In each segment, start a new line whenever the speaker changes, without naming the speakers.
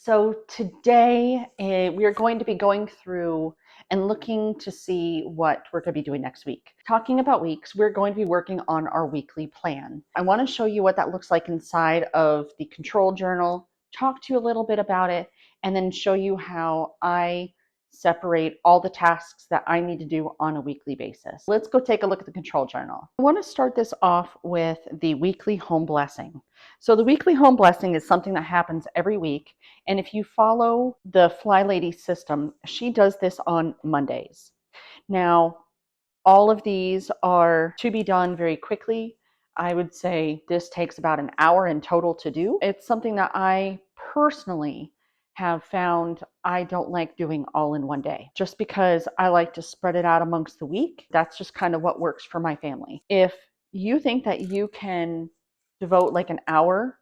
So today we are going to be going through and looking to see what we're going to be doing next week. Talking about weeks, we're going to be working on our weekly plan. I want to show you what that looks like inside of the control journal, talk to you a little bit about it, and then show you how I separate all the tasks that I need to do on a weekly basis. Let's go take a look at the control journal. I want to start this off with the weekly home blessing. So the weekly home blessing is something that happens every week. And if you follow the Flylady system, she does this on Mondays. Now, all of these are to be done very quickly. I would say this takes about an hour in total to do. It's something that I personally have found I don't like doing all in one day, just because I like to spread it out amongst the week. That's just kind of what works for my family. If you think that you can devote like an hour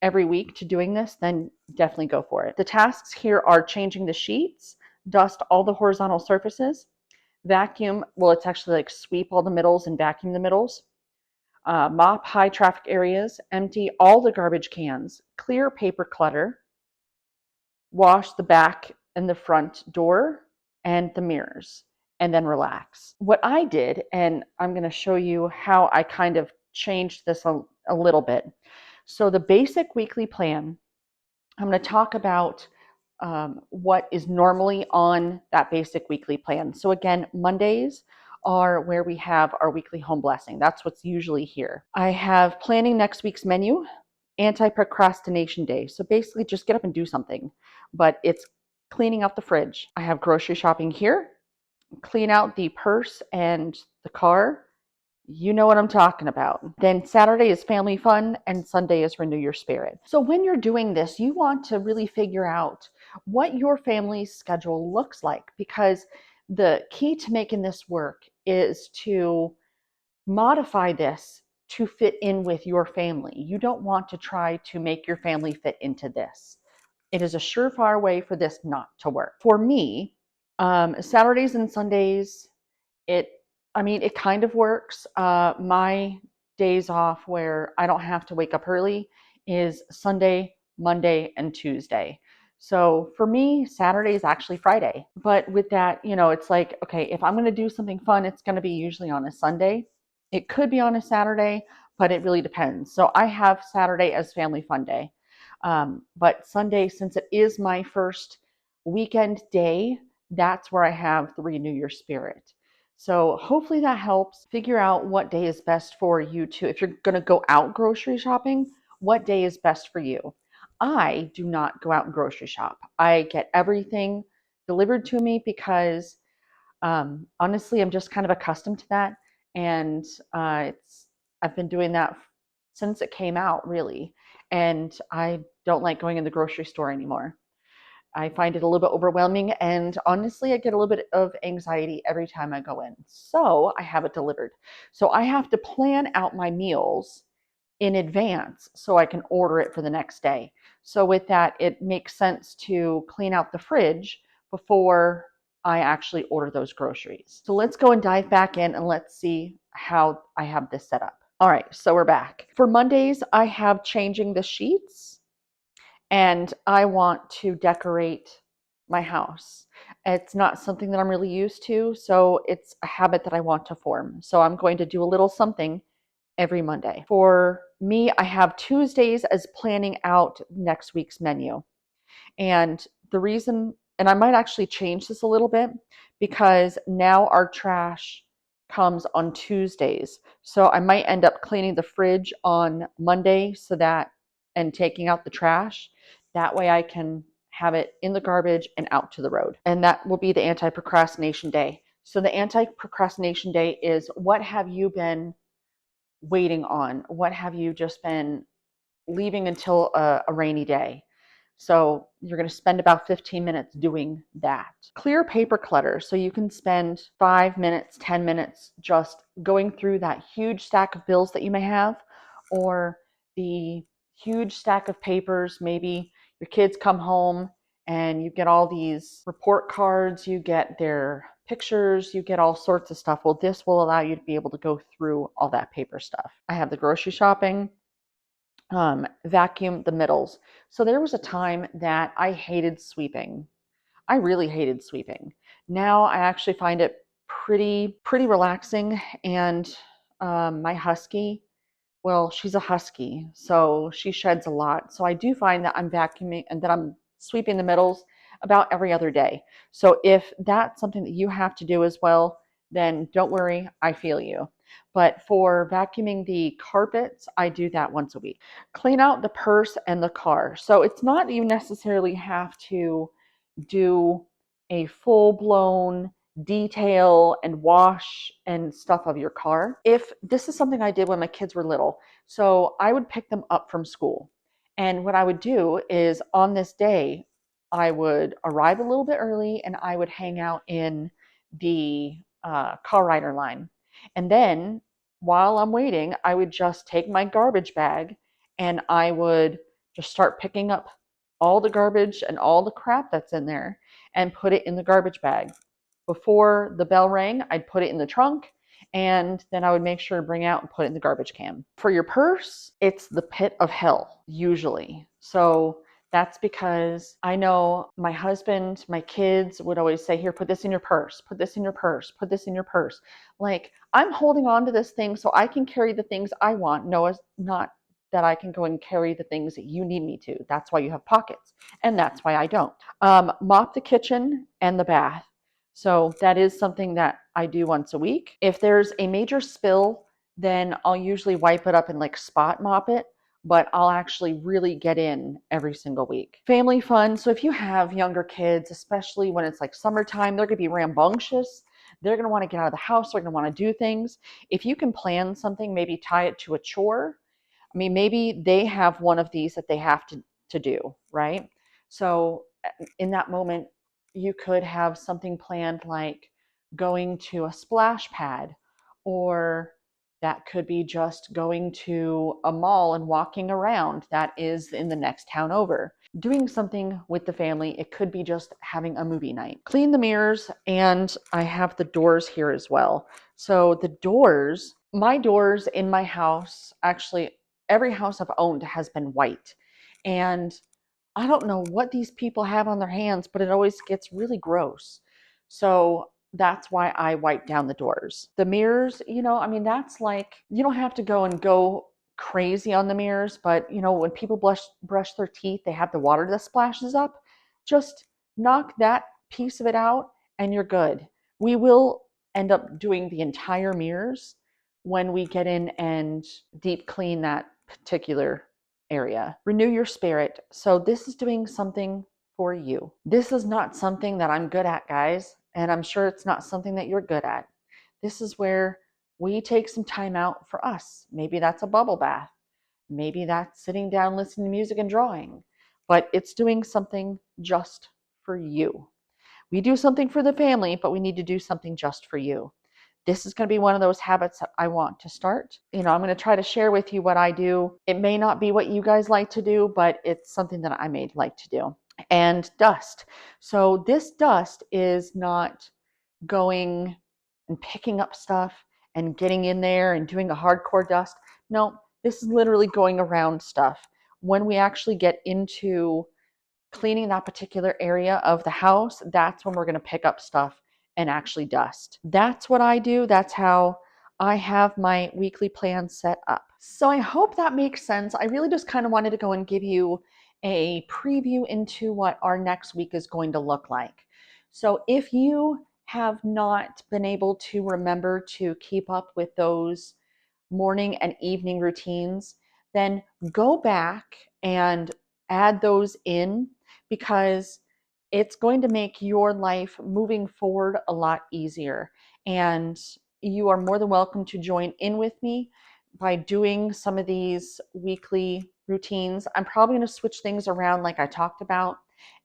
every week to doing this, then definitely go for it. The tasks here are changing the sheets, dust all the horizontal surfaces, vacuum, well, it's actually like sweep all the middles and vacuum the middles, mop high traffic areas, empty all the garbage cans, clear paper clutter, wash the back and the front door and the mirrors, and then relax. What I did, and I'm going to show you how I kind of changed this a little bit. So the basic weekly plan, I'm going to talk about what is normally on that basic weekly plan. So again, Mondays are where we have our weekly home blessing. That's what's usually here. I have planning next week's menu, anti-procrastination day. So basically just get up and do something, but it's cleaning out the fridge. I have grocery shopping here, clean out the purse and the car. You know what I'm talking about. Then Saturday is family fun and Sunday is renew your spirit. So when you're doing this, you want to really figure out what your family's schedule looks like, because the key to making this work is to modify this to fit in with your family. You don't want to try to make your family fit into this. It is a surefire way for this not to work. For me, Saturdays and Sundays, it kind of works. My days off where I don't have to wake up early is Sunday, Monday, and Tuesday. So for me, Saturday is actually Friday. But with that, it's like, okay, if I'm going to do something fun, it's going to be usually on a Sunday. It could be on a Saturday, but it really depends. So I have Saturday as family fun day. But Sunday, since it is my first weekend day, that's where I have the Renew Your Spirit. So hopefully that helps figure out what day is best for you to, if you're going to go out grocery shopping, what day is best for you. I do not go out and grocery shop. I get everything delivered to me because honestly, I'm just kind of accustomed to that. And I've been doing that since it came out, really. And I don't like going in the grocery store anymore. I find it a little bit overwhelming, and honestly, I get a little bit of anxiety every time I go in. So I have it delivered. So I have to plan out my meals in advance so I can order it for the next day. So with that, it makes sense to clean out the fridge before I actually order those groceries. So let's go and dive back in and let's see how I have this set up. All right, so we're back. For Mondays, I have changing the sheets, and I want to decorate my house. It's not something that I'm really used to, so it's a habit that I want to form. So I'm going to do a little something every Monday. For me, I have Tuesdays as planning out next week's menu. And the reason, and I might actually change this a little bit, because now our trash comes on Tuesdays. So I might end up cleaning the fridge on Monday and taking out the trash. That way I can have it in the garbage and out to the road. And that will be the anti-procrastination day. So the anti-procrastination day is, what have you been waiting on? What have you just been leaving until a rainy day? So you're going to spend about 15 minutes doing that. Clear paper clutter. So you can spend 5 minutes, 10 minutes just going through that huge stack of bills that you may have, or the huge stack of papers. Maybe your kids come home and you get all these report cards, you get their pictures, you get all sorts of stuff. Well, this will allow you to be able to go through all that paper stuff. I have the grocery shopping. vacuum the middles. So there was a time that I hated sweeping. I really hated sweeping. Now I actually find it pretty relaxing. And my husky, well, she's a husky, so she sheds a lot. So I do find that I'm vacuuming and that I'm sweeping the middles about every other day. So if that's something that you have to do as well, then don't worry, I feel you. But for vacuuming the carpets, I do that once a week. Clean out the purse and the car. So it's not that you necessarily have to do a full blown detail and wash and stuff of your car. If this is something I did when my kids were little, so I would pick them up from school. And what I would do is on this day, I would arrive a little bit early and I would hang out in the car rider line. And then while I'm waiting, I would just take my garbage bag and I would just start picking up all the garbage and all the crap that's in there and put it in the garbage bag. Before the bell rang, I'd put it in the trunk and then I would make sure to bring it out and put it in the garbage can. For your purse, it's the pit of hell, usually. So that's because I know my husband, my kids would always say, here, put this in your purse, put this in your purse, put this in your purse. Like, I'm holding on to this thing so I can carry the things I want. No, it's not that I can go and carry the things that you need me to. That's why you have pockets. And that's why I don't. Mop the kitchen and the bath. So that is something that I do once a week. If there's a major spill, then I'll usually wipe it up and like spot mop it, but I'll actually really get in every single week. Family fun. So if you have younger kids, especially when it's like summertime, they're going to be rambunctious. They're going to want to get out of the house. They're going to want to do things. If you can plan something, maybe tie it to a chore. I mean, maybe they have one of these that they have to do, right? So in that moment, you could have something planned like going to a splash pad, or that could be just going to a mall and walking around that is in the next town over. Doing something with the family. It could be just having a movie night. Clean the mirrors, and I have the doors here as well. So the doors, my doors in my house, actually every house I've owned has been white. And I don't know what these people have on their hands, but it always gets really gross. So that's why I wipe down the doors. The mirrors, I mean, that's like, you don't have to go crazy on the mirrors, but when people brush their teeth, they have the water that splashes up. Just knock that piece of it out and you're good. We will end up doing the entire mirrors when we get in and deep clean that particular area. Renew your spirit. So this is doing something for you. This is not something that I'm good at, guys, and I'm sure it's not something that you're good at. This is where we take some time out for us. Maybe that's a bubble bath. Maybe that's sitting down listening to music and drawing, but it's doing something just for you. We do something for the family, but we need to do something just for you. This is going to be one of those habits that I want to start. I'm going to try to share with you what I do. It may not be what you guys like to do, but it's something that I may like to do. And dust. So this dust is not going and picking up stuff and getting in there and doing a hardcore dust. No, this is literally going around stuff. When we actually get into cleaning that particular area of the house, that's when we're going to pick up stuff and actually dust. That's what I do. That's how I have my weekly plan set up. So I hope that makes sense. I really just kind of wanted to go and give you a preview into what our next week is going to look like. So if you have not been able to remember to keep up with those morning and evening routines, then go back and add those in, because it's going to make your life moving forward a lot easier. And you are more than welcome to join in with me by doing some of these weekly routines. I'm probably going to switch things around like I talked about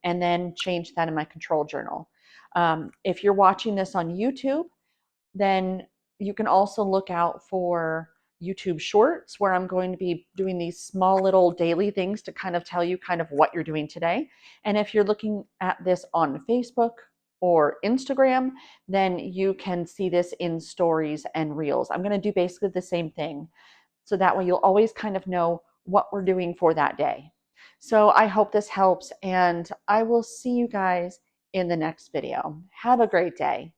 and then change that in my control journal. If you're watching this on YouTube, then you can also look out for YouTube shorts, where I'm going to be doing these small little daily things to kind of tell you kind of what you're doing today. And if you're looking at this on Facebook or Instagram, then you can see this in stories and reels. I'm going to do basically the same thing. So that way you'll always kind of know what we're doing for that day. So I hope this helps, and I will see you guys in the next video. Have a great day.